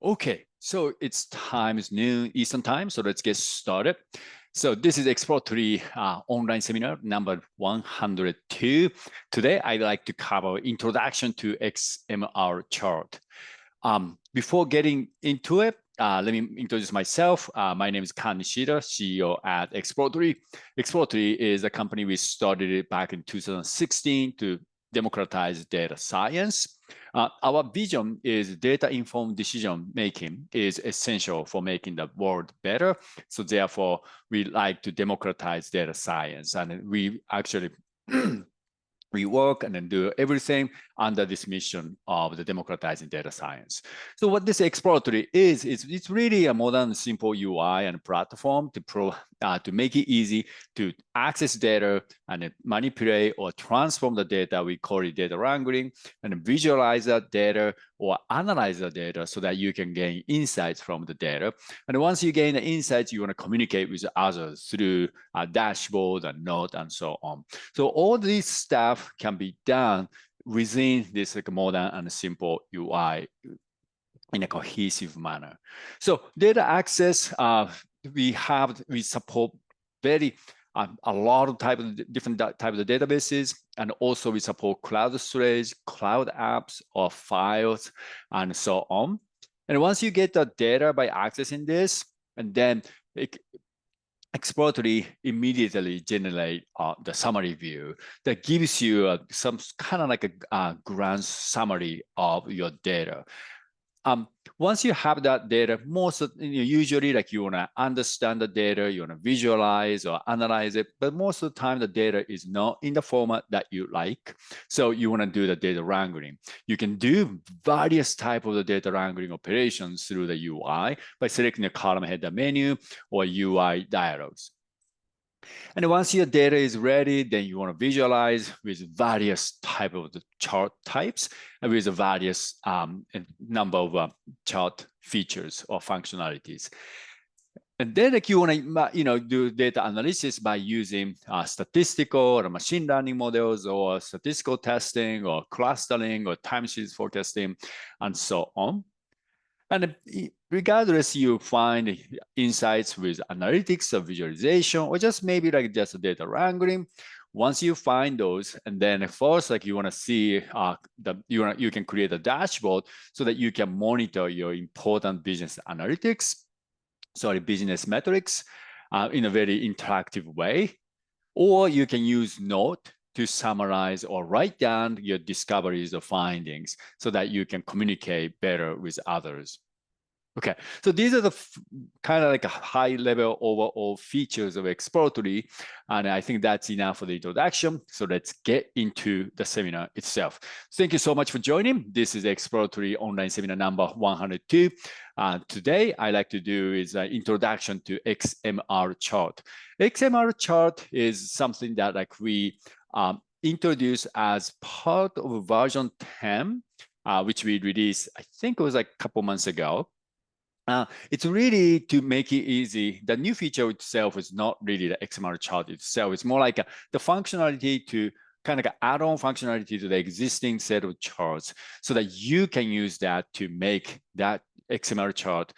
Okay, so it's noon Eastern time, so let's get started. So this is exploratory online seminar number 102. Today, I'd like to cover introduction to XmR chart. Before getting into it, let me introduce myself. My name is Kan Nishida, CEO at Exploratory. Exploratory is a company we started back in 2016 to democratize data science. Our vision is data-informed decision-making is essential for making the world better. So therefore, we like to democratize data science. And we actually we work and then do everything under this mission of the democratizing data science. So what this exploratory is it's really a modern, simple UI and platform to make it easy to access data and manipulate or transform the data. We call it data wrangling, and visualize that data or analyze the data so that you can gain insights from the data. And once you gain the insights, you want to communicate with others through a dashboard and note and so on. So all this stuff can be done within this modern and simple UI in a cohesive manner. So data access, we support a lot of different types of databases, and also we support cloud storage, cloud apps, or files, and so on. And once you get the data by accessing this, and then Exploratory immediately generate the summary view that gives you some kind of like a grand summary of your data. Once you have that data, usually like you want to understand the data, you want to visualize or analyze it, but most of the time the data is not in the format that you like. So you want to do the data wrangling. You can do various types of the data wrangling operations through the UI by selecting the column header menu or UI dialogues. And once your data is ready, then you want to visualize with various type of the chart types and with a various number of chart features or functionalities. And then like you want to do data analysis by using statistical or machine learning models or statistical testing or clustering or time series forecasting and so on. And regardless, you find insights with analytics or visualization, or just maybe like just data wrangling. Once you find those, and then first, like you want to see you can create a dashboard so that you can monitor your important business business metrics in a very interactive way. Or you can use Note to summarize or write down your discoveries or findings so that you can communicate better with others. Okay, so these are the kind of like a high level overall features of exploratory, and I think that's enough for the introduction. So let's get into the seminar itself. Thank you so much for joining. This is exploratory online seminar number 102. Today, I like to do is an introduction to XmR chart. XmR chart is something that like we introduced as part of version 10, which we released, I think it was like a couple months ago. It's really to make it easy. The new feature itself is not really the XmR chart itself. It's more like the functionality to kind of add on functionality to the existing set of charts so that you can use that to make that XmR chart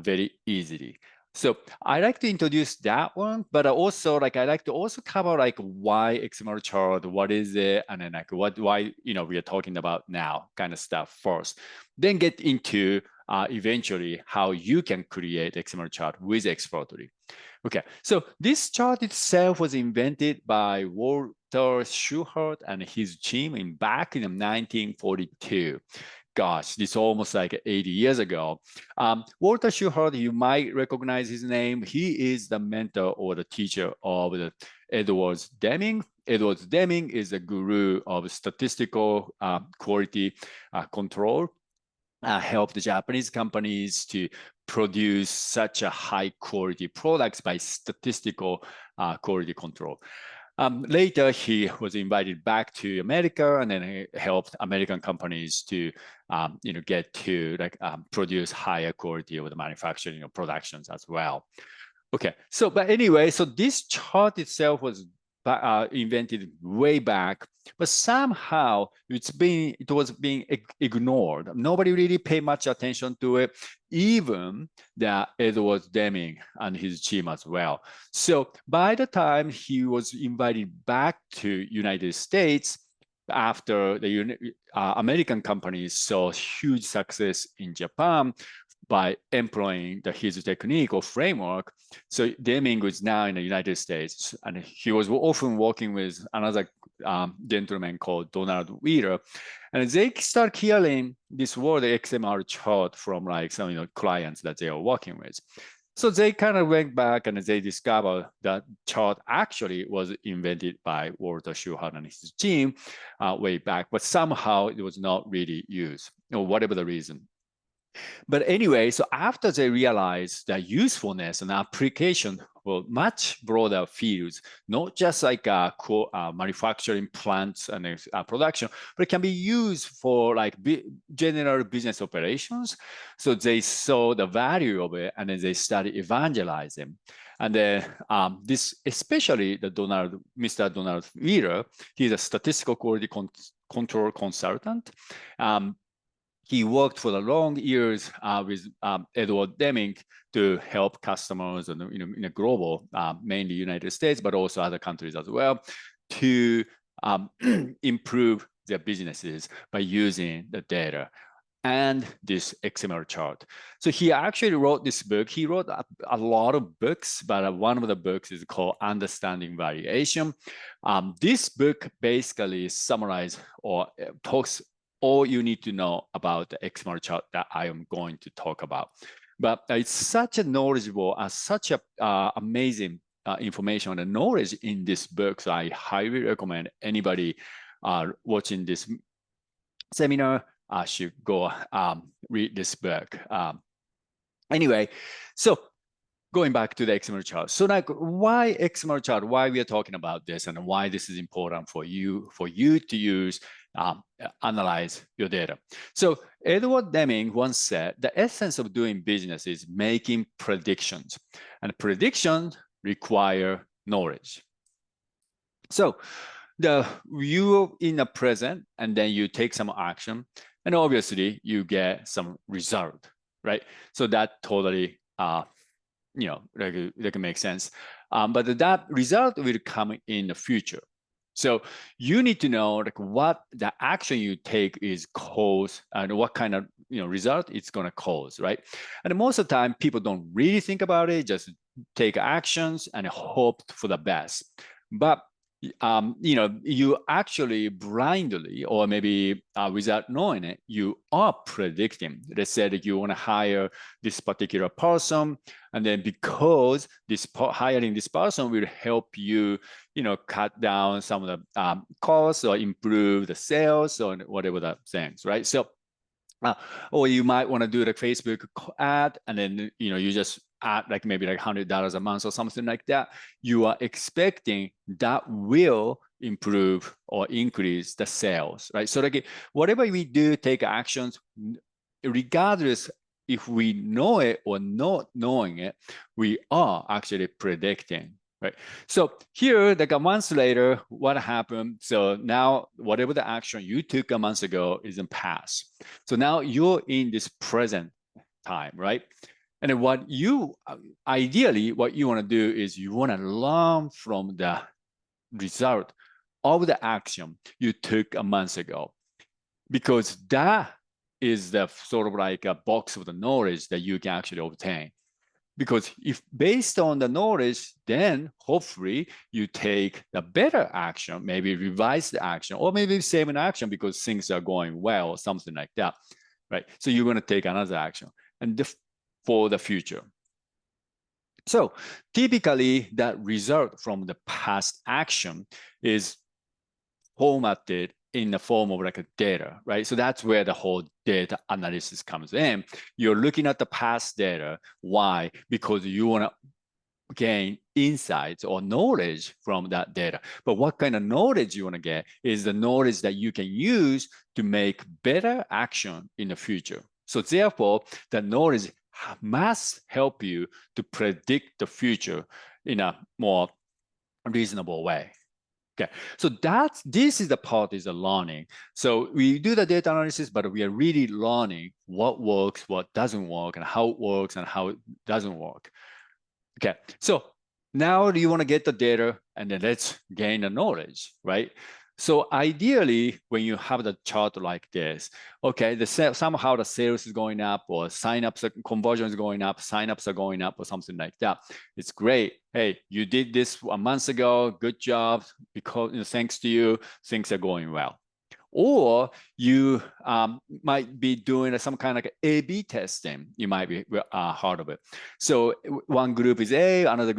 very easily. So I like to introduce that one, but also like I like to also cover like why XmR chart, what is it, and then like why we are talking about now kind of stuff first. Then get into eventually how you can create XmR chart with exploratory. Okay, so this chart itself was invented by Walter Schuchart and his team back in 1942. Gosh, this is almost like 80 years ago. Walter Schuchart, you might recognize his name. He is the mentor or the teacher of the Edward Deming. Edward Deming is a guru of statistical quality control. Help the Japanese companies to produce such a high quality products by statistical quality control. Later, he was invited back to America, and then he helped American companies to, get to produce higher quality of the manufacturing of productions as well. Okay, so but anyway, so this chart itself was invented way back, but somehow it was being ignored. Nobody really paid much attention to it, even Edward Deming and his team as well. So by the time he was invited back to United States, after the American companies saw huge success in Japan by employing his technique or framework. So Deming is now in the United States, and he was often working with another gentleman called Donald Wheeler. And they start hearing this word XmR chart from like some clients that they are working with. So they kind of went back and they discovered that chart actually was invented by Walter Schuhart and his team way back, but somehow it was not really used, or whatever the reason. But anyway, so after they realized the usefulness and application for much broader fields, not just like manufacturing plants and production, but it can be used for like general business operations. So they saw the value of it, and then they started evangelizing. And then this, especially Mr. Donald Wheeler, he's a statistical quality control consultant. He worked for the long years with Edward Deming to help customers and in a global, mainly United States, but also other countries as well, to improve their businesses by using the data and this XmR chart. So he actually wrote this book. He wrote a lot of books, but one of the books is called Understanding Variation. This book basically summarizes or talks all you need to know about the XmR chart that I am going to talk about. But it's such a knowledgeable, such a amazing information and knowledge in this book. So I highly recommend anybody watching this seminar should go read this book. Anyway, so going back to the XmR chart. So like, why XmR chart? Why we are talking about this, and why this is important for you to use, analyze your data. So Edward Deming once said, the essence of doing business is making predictions, and predictions require knowledge. So you in the present, and then you take some action, and obviously you get some result, right? So that totally that can make sense. But that result will come in the future. So you need to know like what the action you take is cause and what kind of result it's going to cause, right? And most of the time, people don't really think about it, just take actions and hope for the best. But you actually blindly, or maybe without knowing it, you are predicting. Let's say that you want to hire this particular person, and then because hiring this person will help you, cut down some of the costs or improve the sales or whatever the things, right? So, or you might want to do the Facebook ad, and then you just add like maybe like $100 a month or something like that. You are expecting that will improve or increase the sales, right? So like whatever we do, take actions, regardless if we know it or not knowing it, we are actually predicting, right? So here, like a month later, what happened? So now whatever the action you took a month ago is in past. So now you're in this present time, right? And then ideally, what you want to do is you want to learn from the result of the action you took a month ago, because that is the sort of like a box of the knowledge that you can actually obtain. Because if based on the knowledge, then hopefully you take the better action, maybe revise the action, or maybe same an action because things are going well, or something like that, right? So you're going to take another action and for the future. So typically that result from the past action is formatted in the form of like a data, right? So that's where the whole data analysis comes in. You're looking at the past data. Why? Because you want to gain insights or knowledge from that data. But what kind of knowledge you want to get is the knowledge that you can use to make better action in the future. So therefore, the knowledge must help you to predict the future in a more reasonable way. Okay, so this is the part is the learning. So we do the data analysis, but we are really learning what works, what doesn't work, and how it works and how it doesn't work. Okay, so now you want to get the data and then let's gain the knowledge, right? So ideally, when you have the chart like this, okay, somehow the sales is going up or signups, conversion is going up, signups are going up or something like that. It's great. Hey, you did this a month ago. Good job. Because thanks to you, things are going well. Or you might be doing some kind of like A/B testing. You might be heard of it. So one group is A, another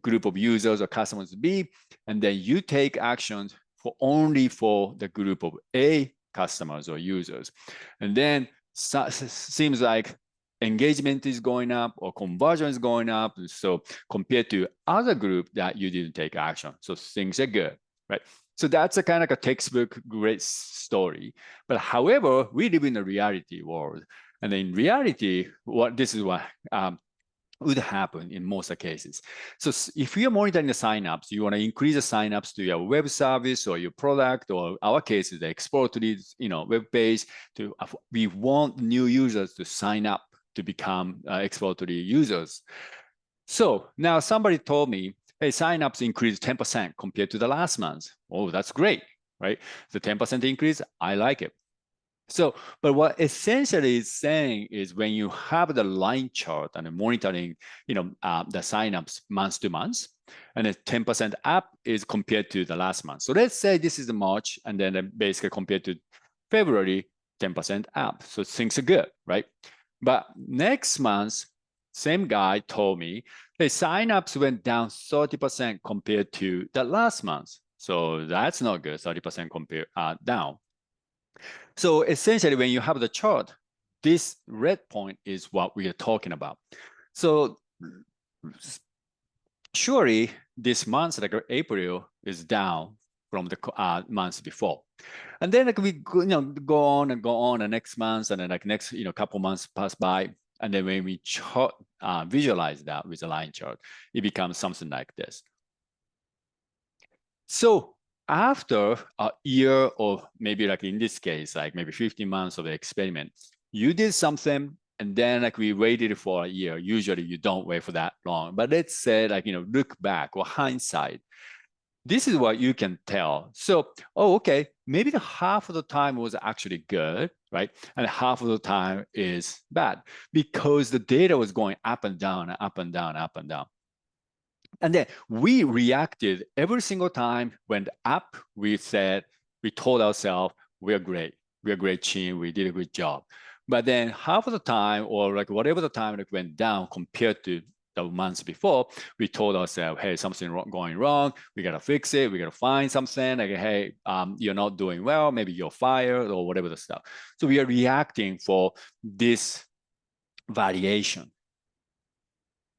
group of users or customers B, and then you take actions only for the group of A customers or users. And then seems like engagement is going up or conversion is going up. So compared to other group that you didn't take action, so things are good, right? So that's a kind of a textbook great story. But however, we live in a reality world. And in reality, this is what would happen in most cases. So if you're monitoring the signups, you want to increase the signups to your web service or your product, or our case is the exploratory, web page. We want new users to sign up to become exploratory users. So now somebody told me, hey, signups increased 10% compared to the last month. Oh, that's great, right? The 10% increase, I like it. So, but what essentially is saying is when you have the line chart and the monitoring, the signups month to month, and the 10% up is compared to the last month. So let's say this is the March, and then basically compared to February, 10% up. So things are good, right? But next month, same guy told me, hey, signups went down 30% compared to the last month. So that's not good, 30% down. So essentially, when you have the chart, this red point is what we are talking about. So surely this month, like April, is down from the months before. And then we go on and go on the next month, and then next couple months pass by. And then when we visualize that with a line chart, it becomes something like this. So after a year or maybe like in this case, like maybe 15 months of the experiment, you did something and then we waited for a year. Usually you don't wait for that long, but let's say look back or hindsight. This is what you can tell. So, okay, maybe the half of the time was actually good, right? And half of the time is bad because the data was going up and down, up and down, up and down. And then we reacted every single time went up. We told ourselves, we're great. We're a great team. We did a good job. But then half of the time, or whatever the time it went down compared to the months before, we told ourselves, hey, something going wrong. We got to fix it. We got to find something. Hey, you're not doing well. Maybe you're fired or whatever the stuff. So we are reacting for this variation.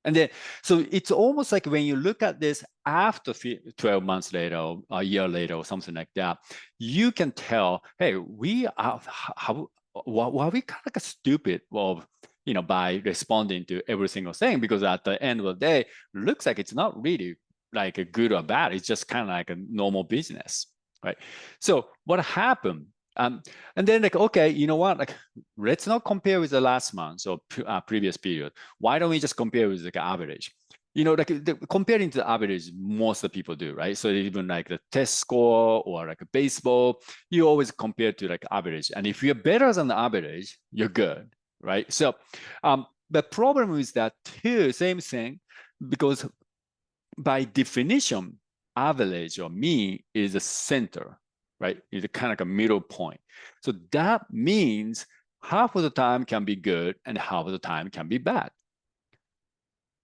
And then, so it's almost like when you look at this after 12 months later, or a year later, or something like that, you can tell, hey, we are, were we kind of stupid by responding to every single thing? Because at the end of the day, it looks like it's not really like a good or bad. It's just kind of like a normal business, right? So what happened? And then okay, you know what? Let's not compare with the last month or previous period. Why don't we just compare with the average? Comparing to the average, most of the people do, right? So even the test score or baseball, you always compare to average. And if you're better than the average, you're good, right? So the problem is that too, same thing, because by definition, average or mean is a center, right? It's kind of a middle point. So that means half of the time can be good and half of the time can be bad.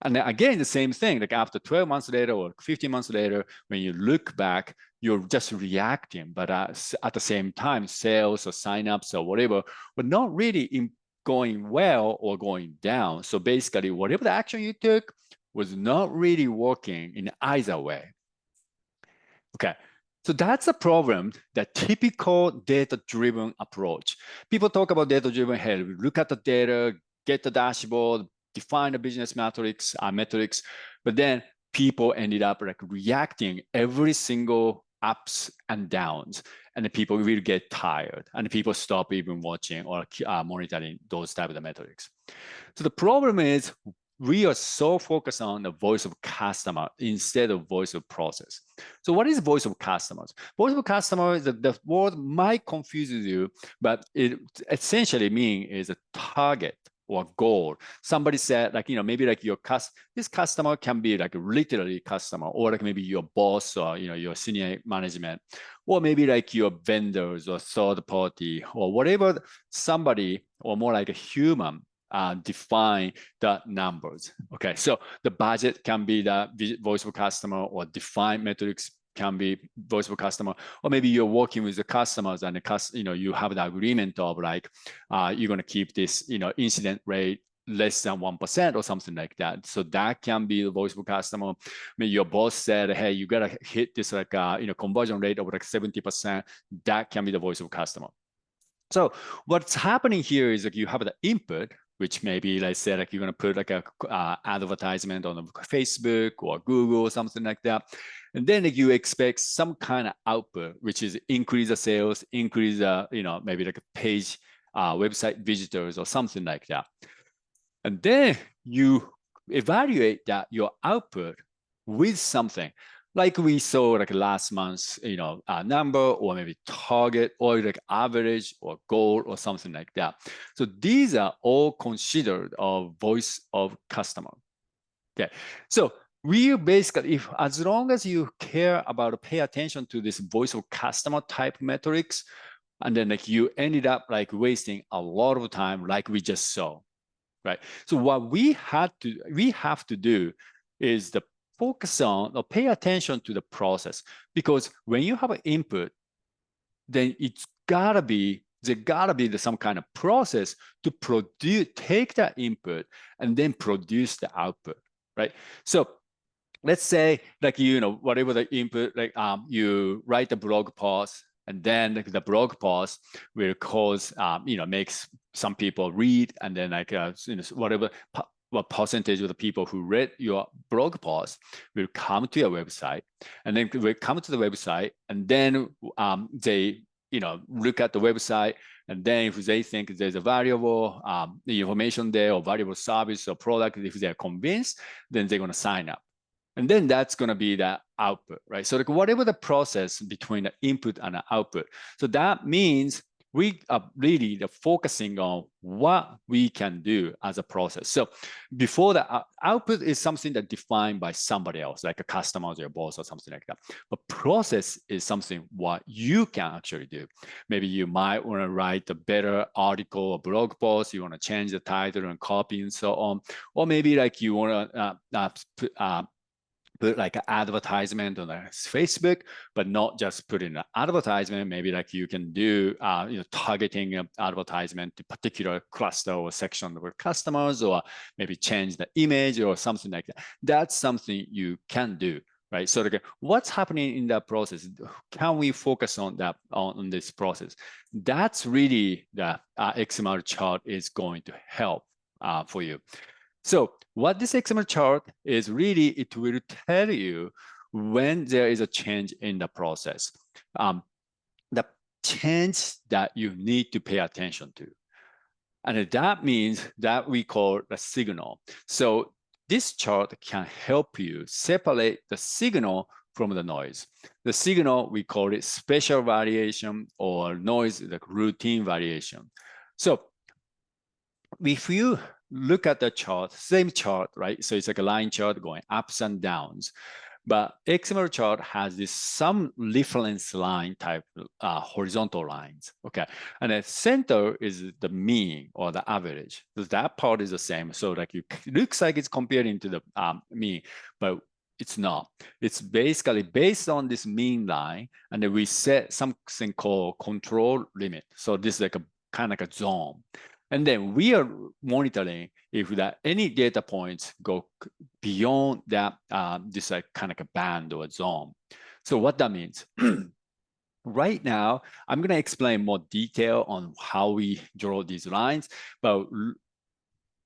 And then again, the same thing, after 12 months later or 15 months later, when you look back, you're just reacting. But at the same time, sales or signups or whatever were not really going well or going down. So basically, whatever the action you took was not really working in either way. Okay, so that's a problem, the typical data-driven approach. People talk about data-driven, hey, look at the data, get the dashboard, define the business metrics, but then people ended up like reacting every single ups and downs, and the people will get tired, and people stop even watching or monitoring those type of metrics. So the problem is we are so focused on the voice of customer instead of voice of process. So what is voice of customers? Voice of customer, the word might confuse you, but it essentially means is a target or goal. Somebody said like, maybe like this customer can be like literally customer, or like maybe your boss or, your senior management, or maybe like your vendors or third party or whatever, somebody or more like a human define the numbers. Okay, so the budget can be the voice of customer, or define metrics can be voice of customer, or maybe you're working with the customers and you have the agreement of like you're going to keep this incident rate less than 1% or something like that. So that can be the voice of customer. Maybe your boss said, hey, you gotta hit this like conversion rate of like 70%. That can be the voice of customer. So what's happening here is like you have the input, which maybe, let's say, like you're going to put like a advertisement on Facebook or Google or something like that. And then like, you expect some kind of output, which is increase the sales, increase, maybe like a page, website visitors or something like that. And then you evaluate that your output with something. Like we saw like last month's, number, or maybe target, or like average or goal or something like that. So these are all considered a voice of customer. Okay, so we basically, as long as you care about, pay attention to this voice of customer type metrics, and then like you ended up like wasting a lot of time, like we just saw, right? So what we have to do is the focus on or pay attention to the process, because when you have an input, then there gotta be some kind of process to take that input and then produce the output, right? So let's say like whatever the input, like you write a blog post, and then the blog post will cause makes some people read, and then like whatever what percentage of the people who read your blog post will come to your website, and then will come to the website, and then they look at the website, and then if they think there's a valuable information there, or valuable service or product, if they're convinced, then they're going to sign up. And then that's going to be the output, right? So like whatever the process between the input and the output. So that means we are really focusing on what we can do as a process. So before the output is something that's defined by somebody else, like a customer or your boss or something like that. But process is something what you can actually do. Maybe you might want to write a better article or blog post. You want to change the title and copy and so on. Or maybe like you want to put like an advertisement on Facebook, but not just put in an advertisement. Maybe like you can do targeting advertisement to particular cluster or section of customers, or maybe change the image or something like that. That's something you can do, right? So like, what's happening in that process? Can we focus on that on this process? That's really the XmR chart is going to help for you. So what this XmR chart is really, it will tell you when there is a change in the process, the change that you need to pay attention to. And that means that we call the signal. So this chart can help you separate the signal from the noise. The signal, we call it special variation, or noise, like routine variation. So if you look at the chart, same chart, right? So it's like a line chart going ups and downs. But XmR chart has this some reference line type horizontal lines, okay? And the center is the mean or the average. So that part is the same. So like it looks like it's comparing to the mean, but it's not. It's basically based on this mean line, and then we set something called control limit. So this is like a kind of like a zone. And then we are monitoring if that any data points go beyond that, this like kind of a band or a zone. So what that means, right now, I'm going to explain more detail on how we draw these lines, but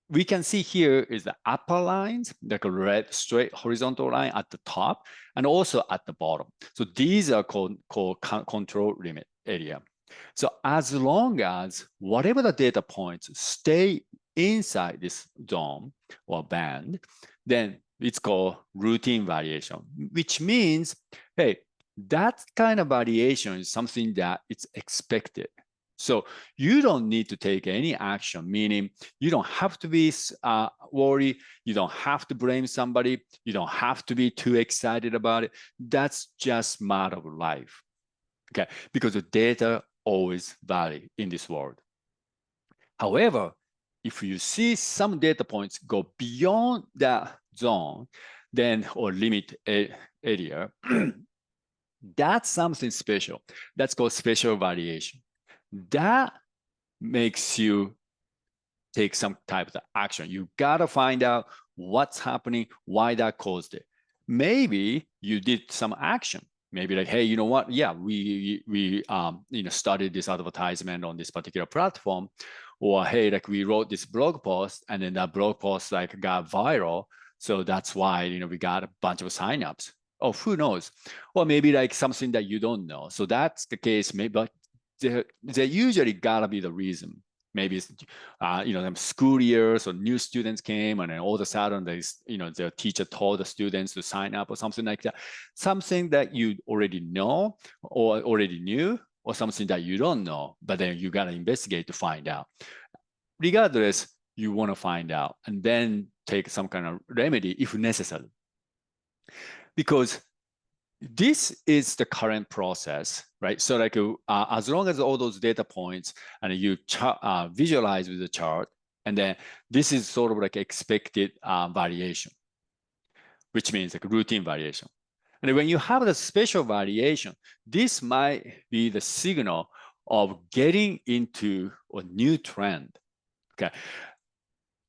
we can see here is the upper lines, like a red straight horizontal line at the top, and also at the bottom. So these are called control limit area. So as long as whatever the data points stay inside this zone or band, then it's called routine variation, which means, hey, that kind of variation is something that it's expected. So you don't need to take any action, meaning you don't have to be worried. You don't have to blame somebody. You don't have to be too excited about it. That's just matter of life, okay? Because the data always vary in this world. However, if you see some data points go beyond that zone, then or limit area, that's something special. That's called special variation. That makes you take some type of action. You gotta find out what's happening, why that caused it. Maybe you did some action. Maybe like, hey, you know what? Yeah, we started this advertisement on this particular platform, or hey, like we wrote this blog post, and then that blog post like got viral, so that's why we got a bunch of signups. Oh, who knows? Or maybe like something that you don't know. So that's the case. Maybe, but there usually gotta be the reason. Maybe it's, them school years or new students came, and then all of a sudden the teacher told the students to sign up or something like that. Something that you already know or already knew, or something that you don't know, but then you gotta investigate to find out. Regardless, you want to find out and then take some kind of remedy if necessary. Because this is the current process, right? So like as long as all those data points and you visualize with the chart, and then this is sort of like expected variation, which means like routine variation. And when you have the special variation, this might be the signal of getting into a new trend, okay?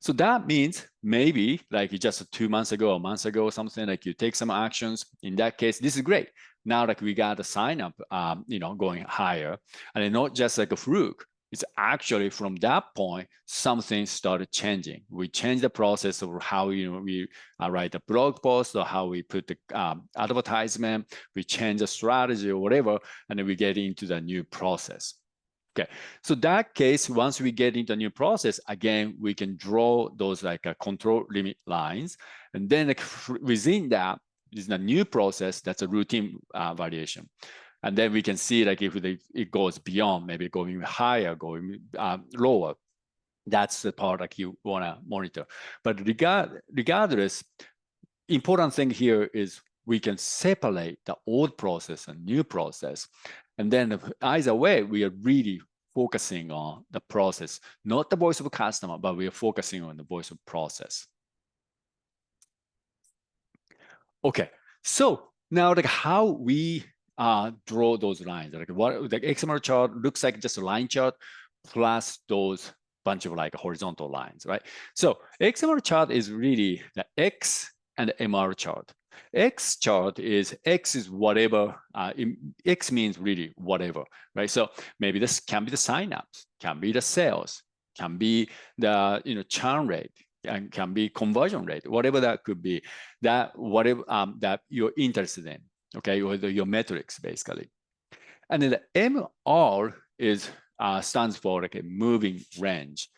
So that means maybe like just 2 months ago, a month ago, or something, like you take some actions. In that case, this is great. Now like we got the sign up, going higher, and then not just like a fluke. It's actually from that point something started changing. We changed the process of how we write a blog post or how we put the advertisement. We change the strategy or whatever, and then we get into the new process. Okay, so that case, once we get into a new process, again, we can draw those like control limit lines. And then like within that is a new process that's a routine variation. And then we can see like if it goes beyond, maybe going higher, going lower. That's the part like you want to monitor. But regardless, important thing here is we can separate the old process and new process. And then either way, we are really focusing on the process, not the voice of a customer, but we are focusing on the voice of process. Okay, so now like how we draw those lines, like what the XmR chart looks like, just a line chart plus those bunch of like horizontal lines, right? So XmR chart is really the X and MR chart. X is whatever, X means really whatever, right? So maybe this can be the signups, can be the sales, can be the churn rate, and can be conversion rate, whatever that could be, that whatever that you're interested in, okay, or your metrics basically. And then the MR is stands for like a moving range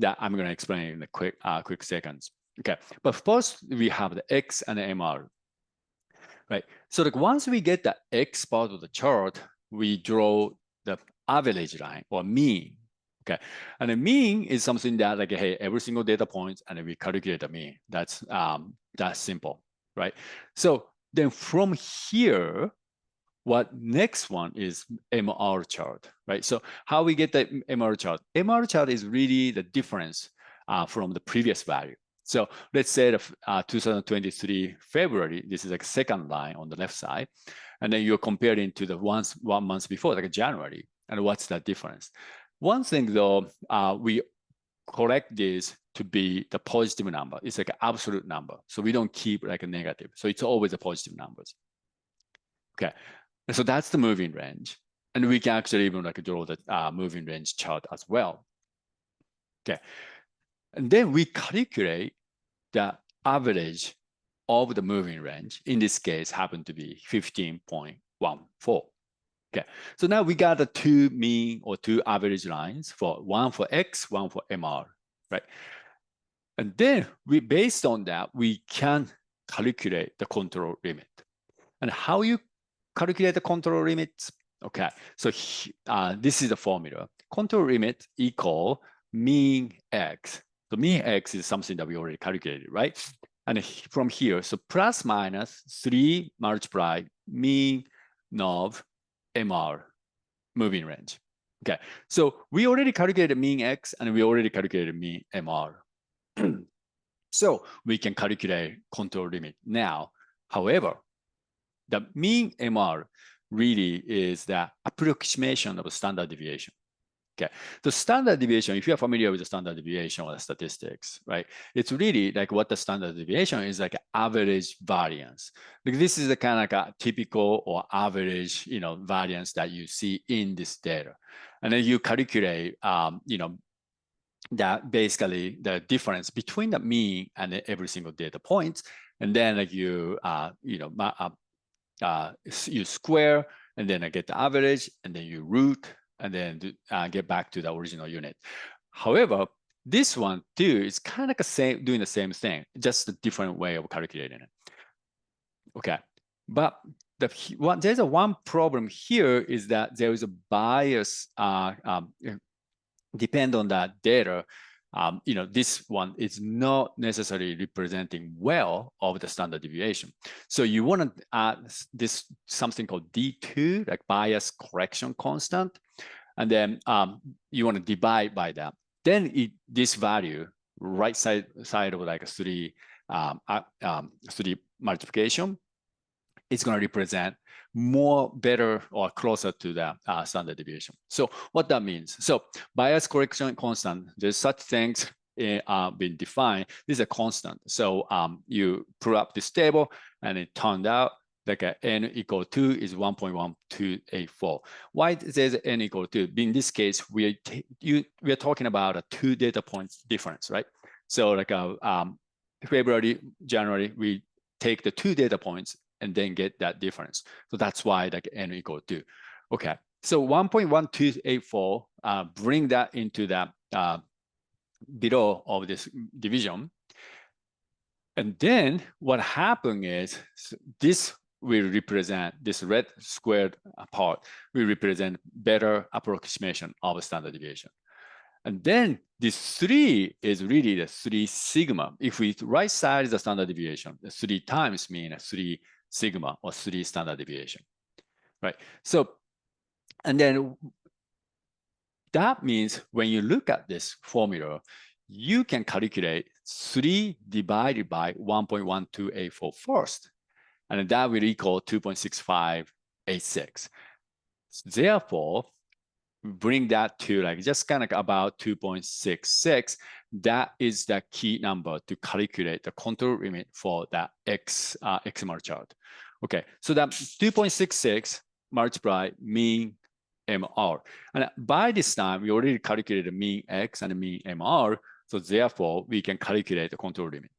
that I'm going to explain in a quick seconds. Okay, but first we have the X and the MR. Right. So like once we get the X part of the chart, we draw the average line or mean. Okay. And the mean is something that like, hey, every single data point, and then we calculate the mean. That's simple, right? So then from here, what next one is MR chart, right? So how we get the MR chart? MR chart is really the difference from the previous value. So let's say the 2023 February, this is like second line on the left side. And then you're comparing to the 1 month before, like January. And what's that difference? One thing though, we correct this to be the positive number. It's like an absolute number. So we don't keep like a negative. So it's always a positive numbers. Okay. And so that's the moving range. And we can actually even like draw the moving range chart as well. Okay. And then we calculate the average of the moving range. In this case, happened to be 15.14. Okay, so now we got the two mean or two average lines for one for X, one for MR, right? And then we, based on that, we can calculate the control limit. And how you calculate the control limits? Okay, so this is the formula. Control limit equal mean X. So mean X is something that we already calculated, right? And from here, so plus minus 3 multiplied mean of MR, moving range. Okay, so we already calculated mean X and we already calculated mean MR. So we can calculate control limit now. However, the mean MR really is the approximation of standard deviation. Okay, the standard deviation, if you're familiar with the standard deviation or the statistics, right? It's really like what the standard deviation is, like average variance. Like this is the kind of like a typical or average, variance that you see in this data. And then you calculate, that basically the difference between the mean and every single data point. And then like you square, and then I get the average, and then you root, and then get back to the original unit. However, this one too is kind of like doing the same thing, just a different way of calculating it. Okay, but there's one problem here is that there is a bias depend on that data. This one is not necessarily representing well of the standard deviation. So you want to add this something called D2, like bias correction constant, and then you want to divide by that. Then this value, right side of like a 3 multiplication, it's going to represent more better or closer to the standard deviation. So what that means, so bias correction constant, there's such things been defined. This is a constant. So you put up this table and it turned out like n equal 2 is 1.1284. Why there's n equal 2? In this case, we are talking about a 2 data points difference, right? So like February, January, we take the 2 data points and then get that difference. So that's why like n equal 2. Okay, so 1.1284, bring that into the below of this division. And then what happened is this will represent, this red squared part will represent better approximation of standard deviation. And then this 3 is really the 3 sigma. If we right side is the standard deviation, the 3 times mean 3 sigma or 3 standard deviation, right? So, and then that means when you look at this formula, you can calculate 3 divided by 1.1284 first, and that will equal 2.6586. Therefore, bring that to like just kind of about 2.66. That is the key number to calculate the control limit for that XmR chart. Okay, so that 2.66 multiply mean MR. And by this time, we already calculated the mean X and the mean MR. So therefore, we can calculate the control limit.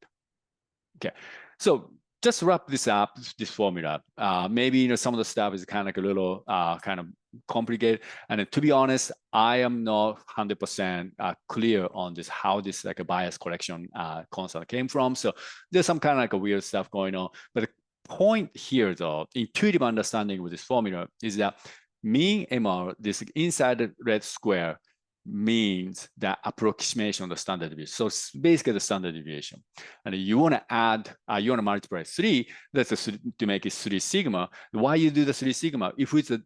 Okay, so just wrap this up, this formula. Maybe some of the stuff is kind of like a little kind of complicated. And to be honest, I am not 100% clear on this, how this like a bias correction constant came from. So there's some kind of like a weird stuff going on. But the point here, though, intuitive understanding with this formula is that mean MR, this inside the red square, means that approximation of the standard deviation. So it's basically the standard deviation. And you want to add, you want to multiply 3, that's to make it 3 sigma. Why you do the 3 sigma? If it's a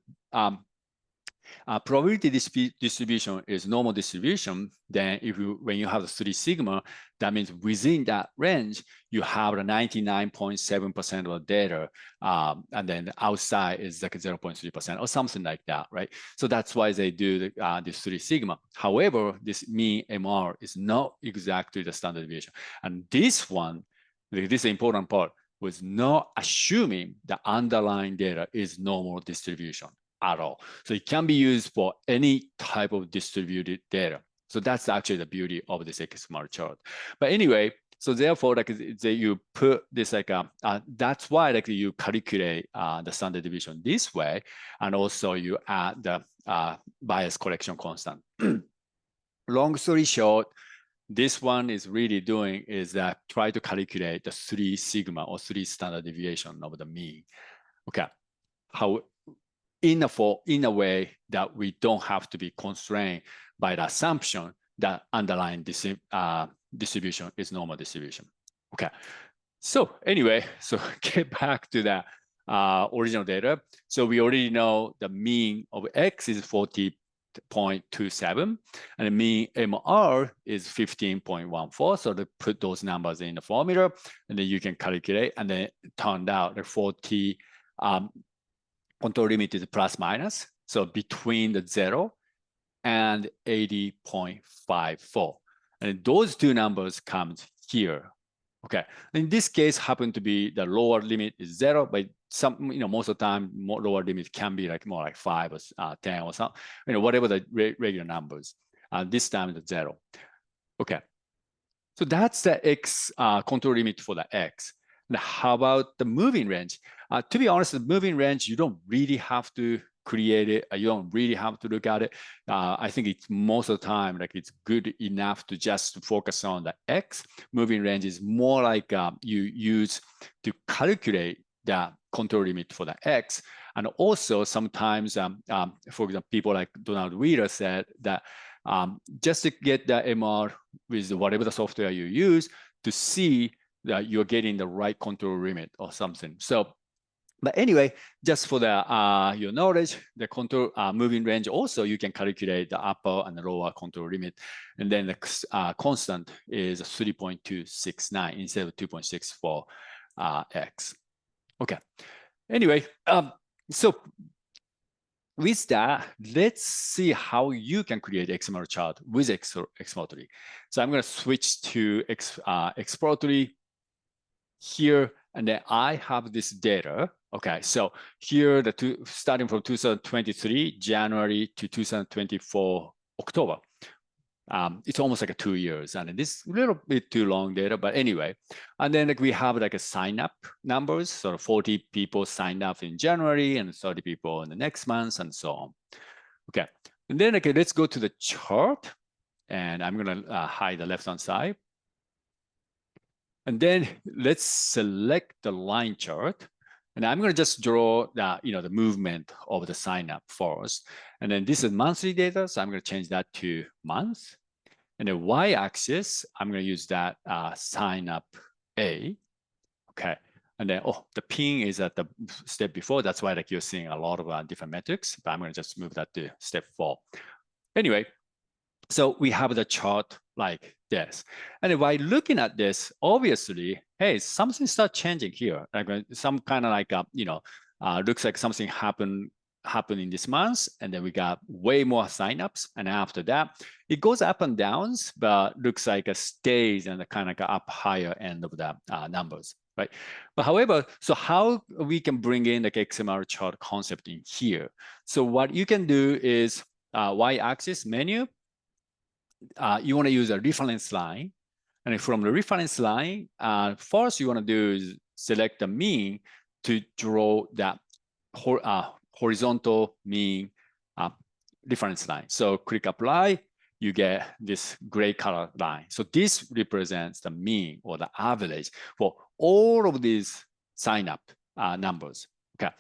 probability distribution is normal distribution, then when you have the 3 sigma, that means within that range, you have the 99.7% of the data, and then outside is like 0.3% or something like that, right? So that's why they do this 3 sigma. However, this mean MR is not exactly the standard deviation. And this one, this is the important part, was not assuming the underlying data is normal distribution at all. So it can be used for any type of distributed data. So that's actually the beauty of this XmR chart. But anyway, so therefore, like you put this like that's why like you calculate the standard deviation this way, and also you add the bias correction constant. Long story short, this one is really doing is that try to calculate the 3 sigma or 3 standard deviation of the mean. Okay, how in a way that we don't have to be constrained by the assumption that underlying distribution is normal distribution. Okay, so anyway, so get back to the original data. So we already know the mean of X is 40.27, and the mean MR is 15.14. So they put those numbers in the formula, and then you can calculate, and then it turned out the 40 control limit is plus minus. So between the 0 and 80.54. And those two numbers come here. Okay. In this case, happen to be the lower limit is 0, but some, most of the time, lower limit can be like more like 5 or 10 or something, whatever the regular numbers. This time it's 0. Okay. So that's the X control limit for the X. Now, how about the moving range? To be honest, the moving range, you don't really have to create it. You don't really have to look at it. I think it's most of the time, like it's good enough to just focus on the X. Moving range is more like you use to calculate the control limit for the X. And also sometimes, for example, people like Donald Wheeler said that just to get the MR with whatever the software you use to see that you're getting the right control limit or something. So, but anyway, just for the your knowledge, the control moving range also you can calculate the upper and the lower control limit, and then the constant is 3.269 instead of 2.64 x. Okay. Anyway, so with that, let's see how you can create XmR chart with exploratory. So I'm going to switch to exploratory here, and then I have this data. Okay, so here starting from 2023 January to 2024 October. It's almost like 2 years, and this a little bit too long data, but anyway. And then we have like a sign up numbers, so 40 people signed up in January and 30 people in the next month and so on. Okay, and then let's go to the chart, and I'm gonna hide the left-hand side. And then let's select the line chart. And I'm gonna just draw the, the movement of the sign up first. And then this is monthly data, so I'm gonna change that to month. And the y-axis, I'm gonna use that sign up A, okay. And then, the pin is at the step before. That's why you're seeing a lot of different metrics, but I'm gonna just move that to step 4. Anyway, so we have the chart like this. And by looking at this, obviously, hey, something starts changing here. Like some kind of like, looks like something happened in this month, and then we got way more signups. And after that, it goes up and downs, but looks like it stays in the kind of up higher end of the numbers, right? But however, so how we can bring in the XmR chart concept in here? So what you can do is y-axis menu. You want to use a reference line. And from the reference line, first you want to do is select the mean to draw that horizontal mean reference line. So click apply, you get this gray color line. So this represents the mean or the average for all of these sign up numbers. Okay.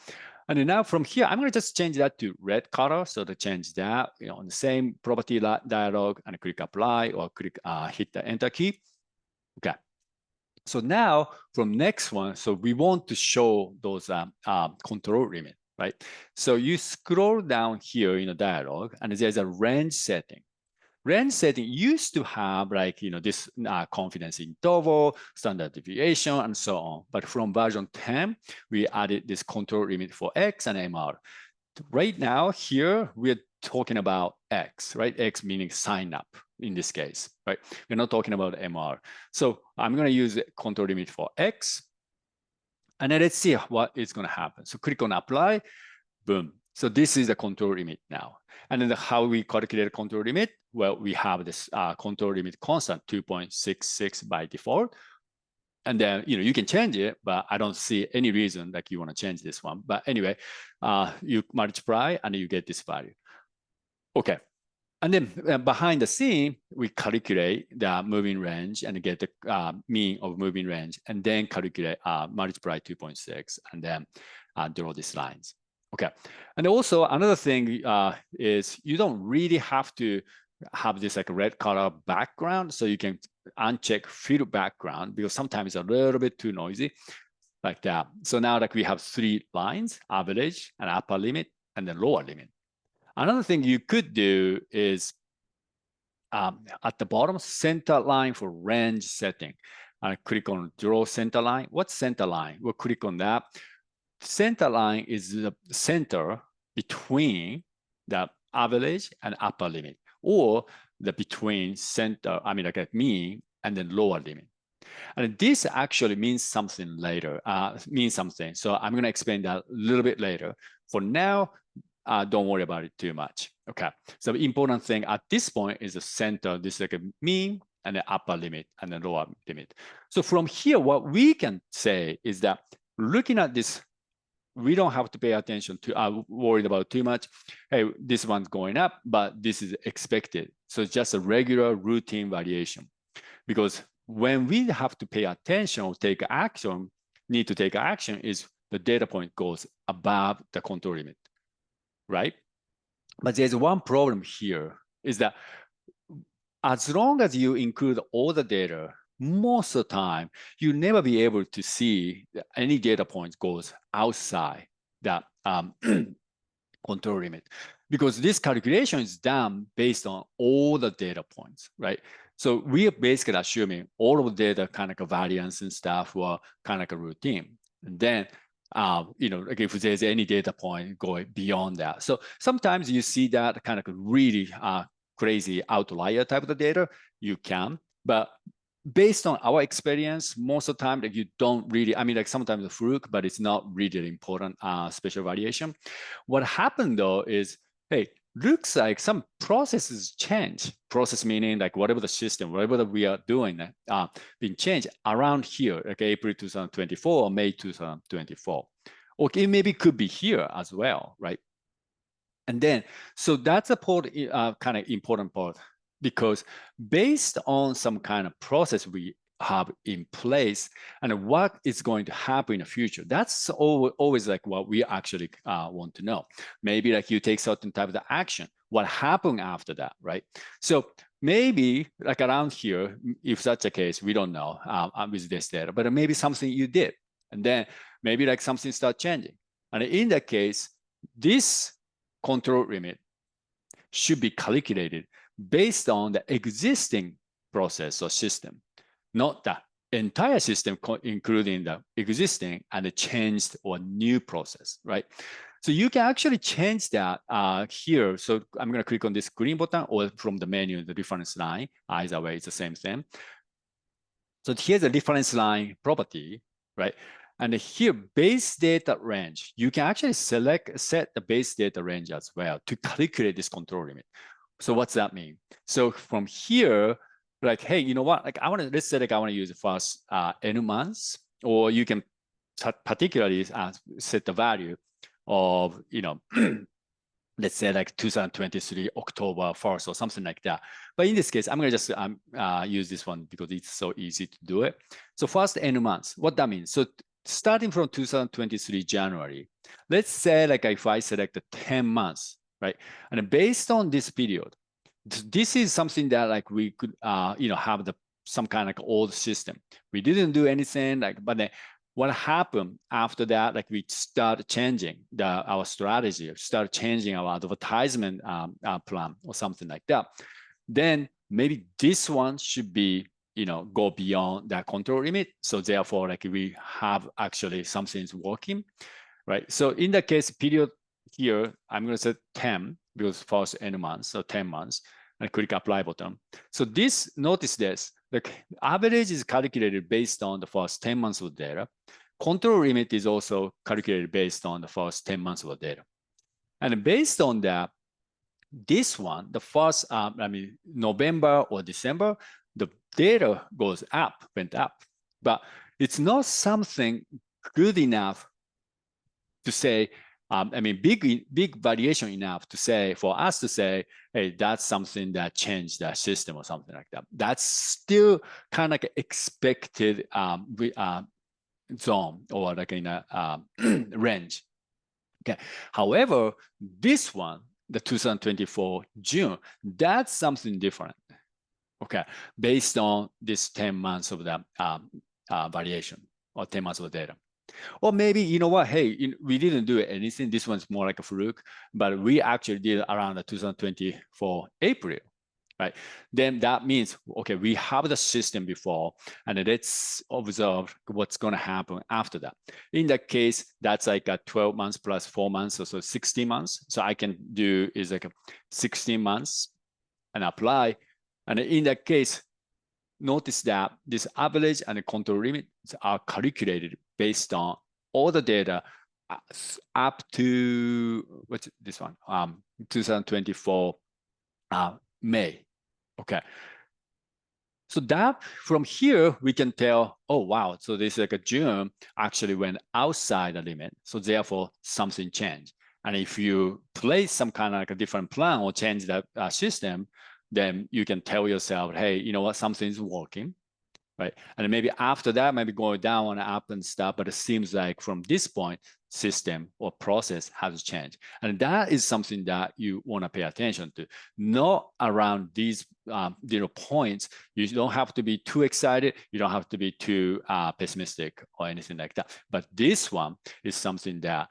And then now from here, I'm going to just change that to red color. So to change that, on the same property dialog, and click apply or click hit the enter key. Okay. So now from next one, so we want to show those control limit, right? So you scroll down here in the dialog, and there's a range setting. Range setting used to have this confidence interval, standard deviation, and so on. But from version 10, we added this control limit for X and MR. Right now here, we're talking about X, right? X meaning sign up in this case, right? We're not talking about MR. So I'm gonna use the control limit for X. And then let's see what is gonna happen. So click on apply, boom. So this is the control limit now. And then how we calculate a control limit? Well, we have this control limit constant 2.66 by default. And then, you can change it, but I don't see any reason like you want to change this one. But anyway, you multiply and you get this value. Okay. And then behind the scene, we calculate the moving range and get the mean of moving range, and then calculate, multiply 2.6, and then draw these lines. Okay. And also another thing is you don't really have to have this like red color background, so you can uncheck fill background because sometimes it's a little bit too noisy like that. So now like we have 3 lines, average and upper limit and then lower limit. Another thing you could do is at the bottom, center line for range setting. Click on draw center line. What's center line? We'll click on that. Center line is the center between the average and upper limit, or the between center, like a mean and then lower limit. And this actually means something later, So I'm going to explain that a little bit later. For now, don't worry about it too much. Okay. So the important thing at this point is the center. This is like a mean and the upper limit and the lower limit. So from here, what we can say is that looking at this, we don't have to pay attention to, worried about too much. Hey, this one's going up, but this is expected. So it's just a regular routine variation. Because when we have to pay attention or take action, need to take action is the data point goes above the control limit, right? But there's one problem here is that as long as you include all the data, most of the time, you'll never be able to see any data point goes outside that control limit, because this calculation is done based on all the data points, right? So we are basically assuming all of the data kind of like variance and stuff were kind of like a routine. And then, like if there's any data point going beyond that. So sometimes you see that kind of really crazy outlier type of the data, you can, but based on our experience, most of the time, like you don't really, like sometimes a fluke, but it's not really important special variation. What happened though is, hey, looks like some processes change. Process meaning like whatever the system, whatever that we are doing, been changed around here, like April 2024 or May 2024. Or it maybe could be here as well, right? And then, so that's a kind of important part, because based on some kind of process we have in place and what is going to happen in the future, that's always like what we actually want to know. Maybe like you take certain type of action, what happened after that, right? So maybe like around here, if such a case, we don't know with this data, but maybe something you did, and then maybe like something start changing. And in that case, this control limit should be calculated based on the existing process or system, not the entire system, including the existing and the changed or new process, right? So you can actually change that here. So I'm going to click on this green button, or from the menu, the reference line. Either way, it's the same thing. So here's the reference line property, right? And here, base data range, you can actually set the base data range as well to calculate this control limit. So what's that mean? So from here, like, hey, you know what? Like let's say like I want to use the first n months, or you can particularly set the value of, let's say like 2023, October 1st or something like that. But in this case, I'm going to just use this one because it's so easy to do it. So first n months, what that means? So starting from 2023 January, let's say like if I select the 10 months, right? And based on this period, this is something that like we could, have some kind of like old system. We didn't do anything but then what happened after that, like we start changing our strategy, start changing our advertisement plan or something like that. Then maybe this one should be, go beyond that control limit. So therefore, like we have actually something's working, right? So in that case, period here, I'm going to set 10 because first n months, so 10 months, and click apply button. So notice this, the average is calculated based on the first 10 months of data. Control limit is also calculated based on the first 10 months of data. And based on that, this one, the first, November or December, the data went up, but it's not something good enough to say, big variation enough to say, for us to say, hey, that's something that changed the system or something like that. That's still kind of like expected zone or like in a range. Okay. However, this one, the 2024 June, that's something different. Okay, based on this 10 months of the variation or 10 months of the data. Or maybe, you know what, hey, we didn't do anything. This one's more like a fluke, but we actually did around the 2024 April, right? Then that means, okay, we have the system before, and let's observe what's going to happen after that. In that case, that's like a 12 months plus 4 months, so 16 months. So I can do is like a 16 months and apply. And in that case, notice that this average and the control limits are calculated based on all the data up to, what's this one? 2024 May. Okay. So that from here, we can tell, oh, wow. So this like a June actually went outside the limit. So therefore, something changed. And if you place some kind of like a different plan or change the system, then you can tell yourself, hey, you know what, something's working, right? And maybe after that, maybe going down and up and stuff, but it seems like from this point, system or process has changed. And that is something that you want to pay attention to. Not around these points. You don't have to be too excited. You don't have to be too pessimistic or anything like that. But this one is something that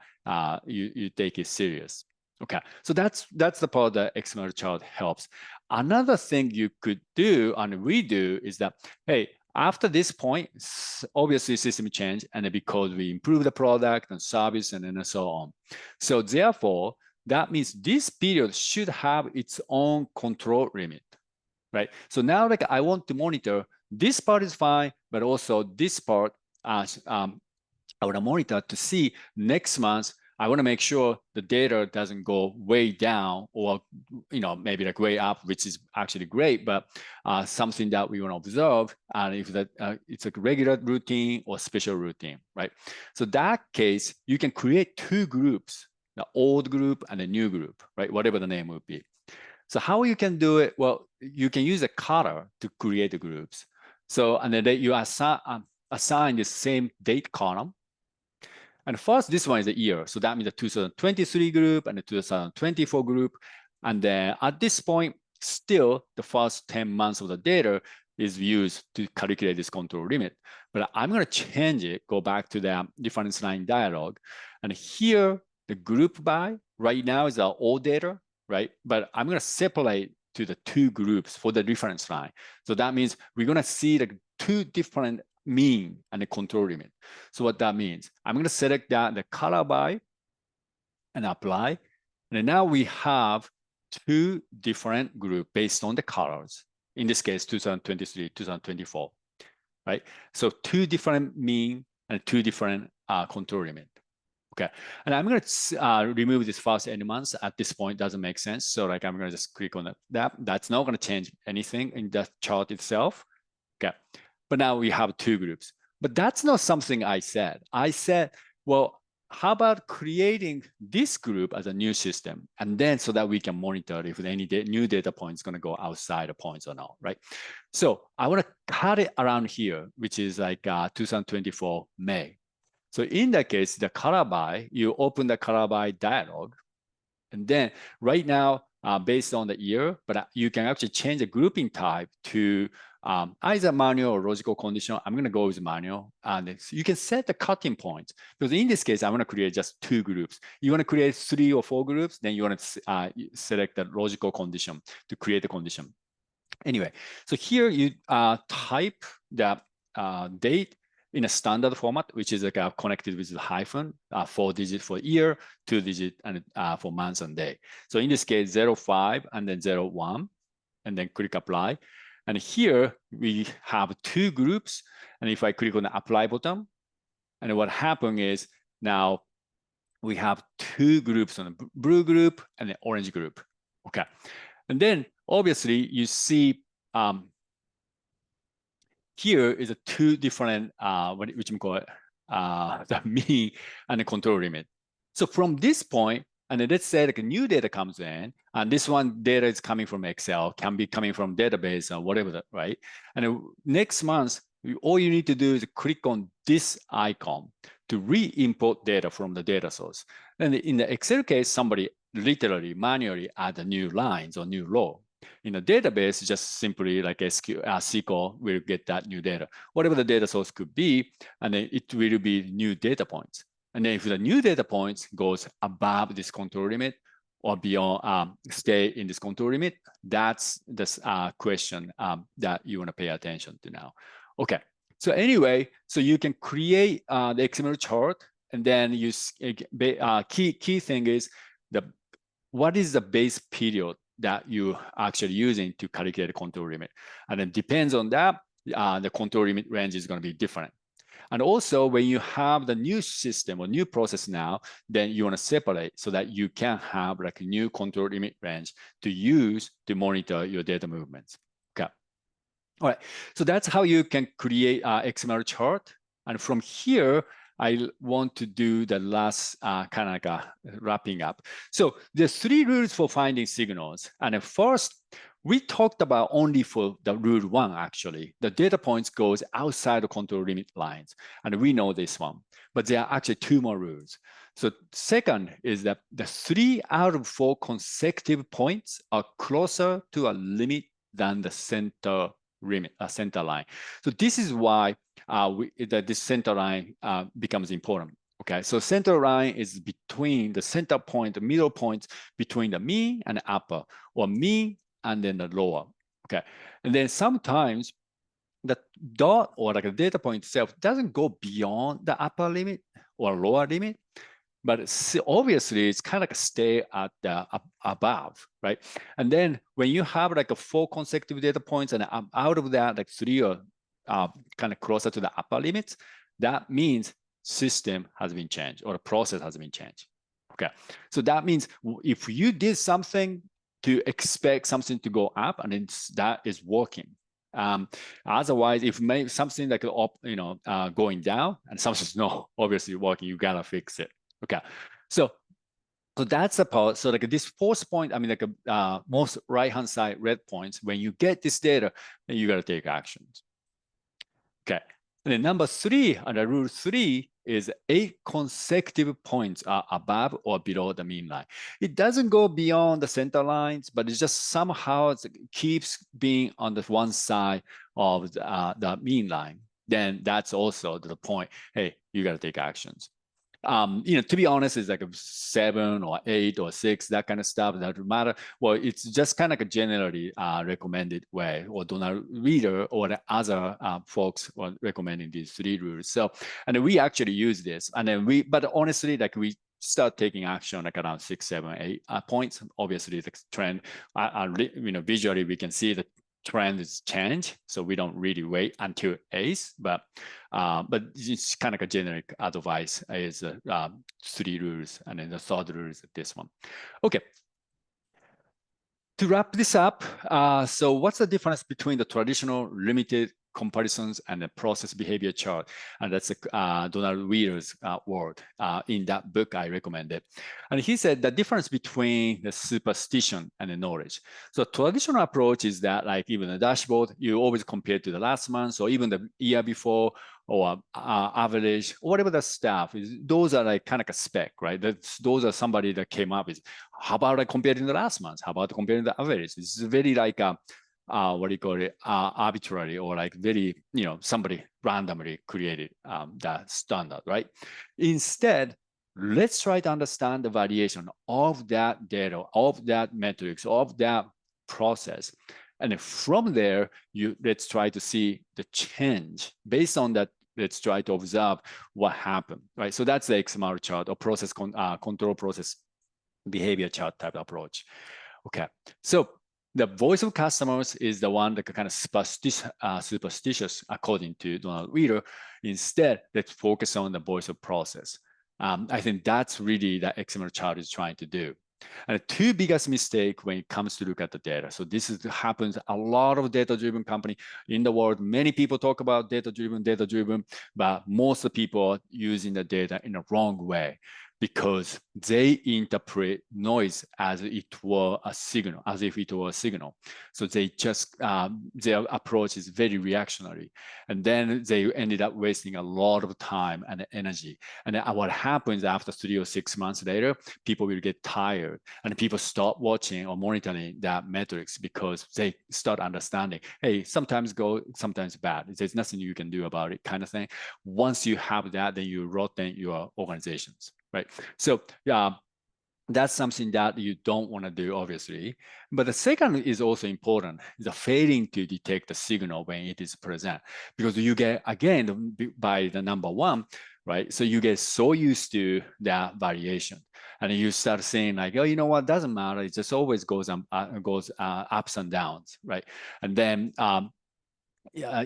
you take it serious. Okay, so that's the part that XmR chart helps. Another thing you could do, and we do, is that, hey, after this point, obviously system change, and because we improve the product and service and then so on. So therefore, that means this period should have its own control limit, right? So now, like, I want to monitor this part is fine, but also this part, I want to monitor to see next month. I want to make sure the data doesn't go way down or, maybe like way up, which is actually great, but something that we want to observe, and if that it's a regular routine or special routine, right? So that case, you can create two groups, the old group and the new group, right? Whatever the name would be. So how you can do it? Well, you can use a color to create the groups. So, and then you assign the same date column. And first, this one is the year. So that means the 2023 group and the 2024 group. And then at this point, still the first 10 months of the data is used to calculate this control limit. But I'm going to change it, go back to the difference line dialog. And here, the group by right now is our old data, right? But I'm going to separate to the two groups for the reference line. So that means we're going to see the two different mean and the control limit. So what that means, I'm going to select that, the color by, and apply. And now we have two different groups based on the colors. In this case, 2023, 2024, right? So two different mean and two different control limit. Okay, and I'm going to remove this first elements at this point. Doesn't make sense. So like I'm going to just click on that. That's not going to change anything in the chart itself. Okay. But now we have two groups. But that's not something I said. I said, well, how about creating this group as a new system? And then so that we can monitor if any new data point is going to go outside the points or not, right? So I want to cut it around here, which is like 2024 May. So in that case, the color by, you open the color by dialog. And then right now, based on the year, but you can actually change the grouping type to either manual or logical condition. I'm going to go with manual. And you can set the cutting points. Because in this case, I want to create just two groups. You want to create 3 or 4 groups, then you want to select the logical condition to create the condition. Anyway, so here you type the date in a standard format, which is like connected with the hyphen, 4-digit for year, 2-digit and for months and day. So in this case, 05 and then 01, and then click apply. And here we have two groups. And if I click on the apply button, and what happened is now we have two groups on the blue group and the orange group. Okay. And then obviously you see here is a two different, which we call it, the mean and the control limit. So from this point, and then let's say like a new data comes in, and this one data is coming from Excel, can be coming from database or whatever, right? And next month, all you need to do is click on this icon to re-import data from the data source. And in the Excel case, somebody literally manually add the new lines or new row. In a database, just simply like SQL will get that new data, whatever the data source could be, and then it will be new data points. And then if the new data points goes above this control limit or beyond, stay in this control limit, that's the question that you want to pay attention to now. Okay, so anyway, so you can create the XmR chart, and then you key thing is what is the base period that you actually using to calculate the control limit. And then depends on that, the control limit range is going to be different. And also when you have the new system or new process now, then you want to separate so that you can have like a new control limit range to use to monitor your data movements. Okay. All right. So that's how you can create XmR chart. And from here, I want to do the last kind of like a wrapping up. So there's three rules for finding signals. And at first, we talked about only for the rule one, actually. The data points goes outside the control limit lines. And we know this one. But there are actually two more rules. So second is that the 3 out of 4 consecutive points are closer to a limit than the center limit, center line. So this is why this center line becomes important. Okay, so center line is between the center point, the middle point between the mean and the upper, or mean and then the lower. Okay, and then sometimes the dot or like a data point itself doesn't go beyond the upper limit or lower limit, but obviously it's kind of like stay at the above, right? And then when you have like a 4 consecutive data points and out of that, like 3 are kind of closer to the upper limits, that means system has been changed or the process has been changed. Okay, so that means if you did something to expect something to go up and that is working. Otherwise, if something like going down and something's not obviously working, you gotta fix it. Okay, so that's the part. So like this fourth point, I mean like most right-hand side red points, when you get this data, then you gotta take actions. Okay, and then number 3, under rule 3 is 8 consecutive points are above or below the mean line. It doesn't go beyond the center lines, but it just somehow keeps being on the one side of the mean line. Then that's also the point. Hey, you got to take actions. To be honest, it's like a 7 or 8 or 6, that kind of stuff. That doesn't matter. Well, it's just kind of like a generally recommended way, or Donald Reader or the other folks were recommending these 3 rules. So, and we actually use this, and then but honestly, like we start taking action like around 6, 7, 8 points. Obviously, the trend, visually we can see the trend is change, so we don't really wait until ACE, but it's kind of like a generic advice is 3 rules, and then the third rule is this one. Okay. To wrap this up, so what's the difference between the traditional limited comparisons and the process behavior chart? And that's Donald Wheeler's word in that book I recommended. And he said the difference between the superstition and the knowledge. So traditional approach is that like even the dashboard, you always compare to the last month or even the year before, or average, or whatever the stuff is. Those are like kind of a spec, right? Those are somebody that came up with. How about like comparing the last month? How about comparing the average? It's very like what do you call it? Arbitrary, or like very, somebody randomly created that standard, right? Instead, let's try to understand the variation of that data, of that metrics, of that process. And from there, let's try to see the change. Based on that, let's try to observe what happened, right? So that's the XmR chart, or process control process behavior chart type approach. Okay, so the voice of customers is the one that kind of superstitious according to Donald Wheeler. Instead, let's focus on the voice of process. I think that's really that XmR chart is trying to do. And the two biggest mistake when it comes to look at the data. So this happens a lot of data-driven company in the world. Many people talk about data-driven, but most of the people are using the data in a wrong way because they interpret noise as it were a signal, as if it were a signal. So they just, their approach is very reactionary. And then they ended up wasting a lot of time and energy. And what happens after 3 or 6 months later, people will get tired and people stop watching or monitoring that metrics because they start understanding, hey, sometimes good, sometimes bad. There's nothing you can do about it kind of thing. Once you have that, then you rotate your organizations, right? So that's something that you don't want to do, obviously. But the second is also important, the failing to detect the signal when it is present. Because you get, again, by the number one, right? So you get so used to that variation. And you start saying like, oh, you know what, doesn't matter. It just always goes ups and downs, right? And then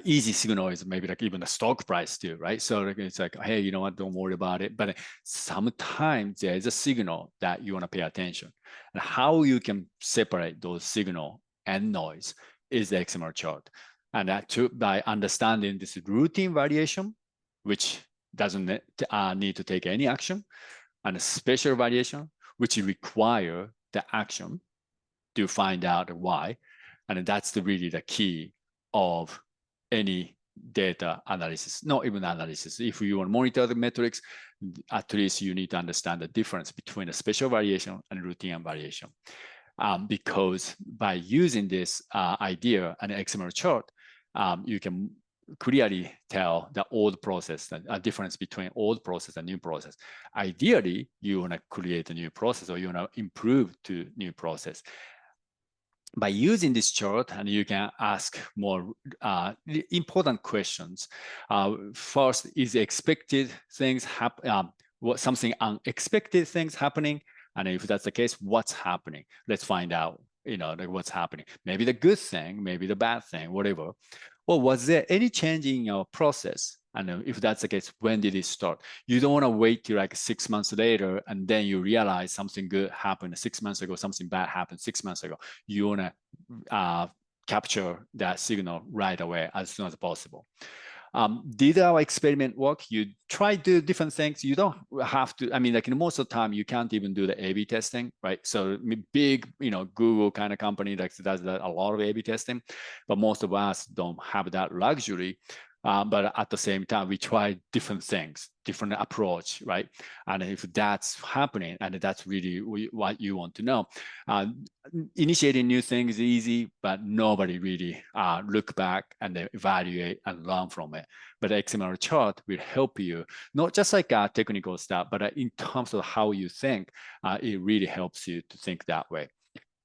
easy signal is maybe like even the stock price too, right? So it's like, hey, you know what, don't worry about it. But sometimes there is a signal that you want to pay attention. And how you can separate those signal and noise is the XmR chart. And by understanding this routine variation, which doesn't need to take any action, and a special variation, which require the action to find out why. And that's really the key of any data analysis, not even analysis. If you want to monitor the metrics, at least you need to understand the difference between a special variation and routine variation. Because by using this idea and XmR chart, you can clearly tell the old process, a difference between old process and new process. Ideally, you want to create a new process or you want to improve to new process. By using this chart, and you can ask more important questions. First, is expected things happen? Something unexpected things happening? And if that's the case, what's happening? Let's find out. Like what's happening? Maybe the good thing, maybe the bad thing, whatever. Or was there any change in your process? And if that's the case, when did it start? You don't want to wait till like 6 months later and then you realize something good happened 6 months ago, something bad happened 6 months ago. You want to capture that signal right away as soon as possible. Did our experiment work? You try to do different things. You don't have to, I mean, like most of the time, you can't even do the A/B testing, right? So big, Google kind of company that does a lot of A/B testing, but most of us don't have that luxury. But at the same time, we try different things, different approach, right? And if that's happening, and that's really what you want to know, initiating new things is easy, but nobody really look back and evaluate and learn from it. But the XmR chart will help you, not just like technical stuff, but in terms of how you think, it really helps you to think that way.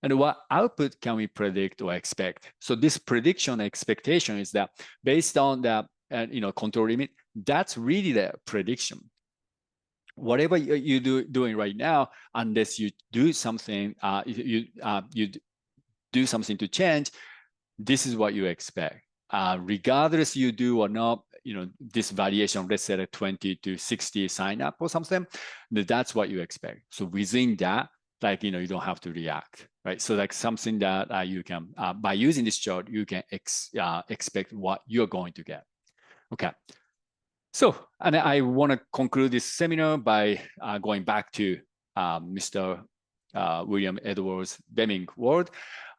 And what output can we predict or expect? So this prediction expectation is that based on the control limit, that's really the prediction. Whatever you're doing right now, unless you do something, you do something to change, this is what you expect. Regardless you do or not, this variation, let's say a 20 to 60 sign up or something, that's what you expect. So within that, like, you don't have to react, right? So like something that you can, by using this chart, you can expect what you're going to get. Okay. So, and I want to conclude this seminar by going back to Mr. William Edwards Deming word.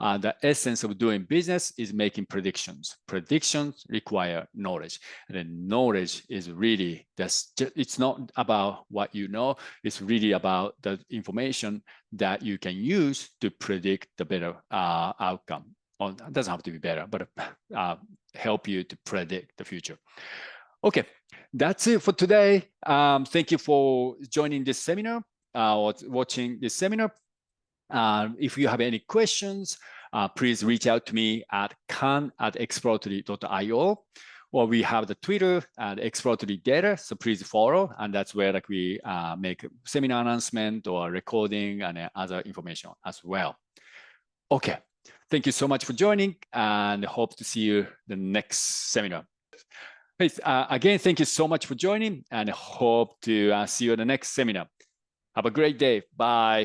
The essence of doing business is making predictions. Predictions require knowledge. And then knowledge is really, it's not about what you know, it's really about the information that you can use to predict the better outcome. Or it doesn't have to be better, but help you to predict the future. Okay, that's it for today. Thank you for joining this seminar or watching this seminar. If you have any questions, please reach out to me at kan@exploratory.io, or we have the Twitter at Exploratory Data, so please follow, and that's where like we make seminar announcement or recording and other information as well. Okay, thank you so much for joining, and hope to see you the next seminar. Please, again, thank you so much for joining and hope to see you at the next seminar. Have a great day. Bye.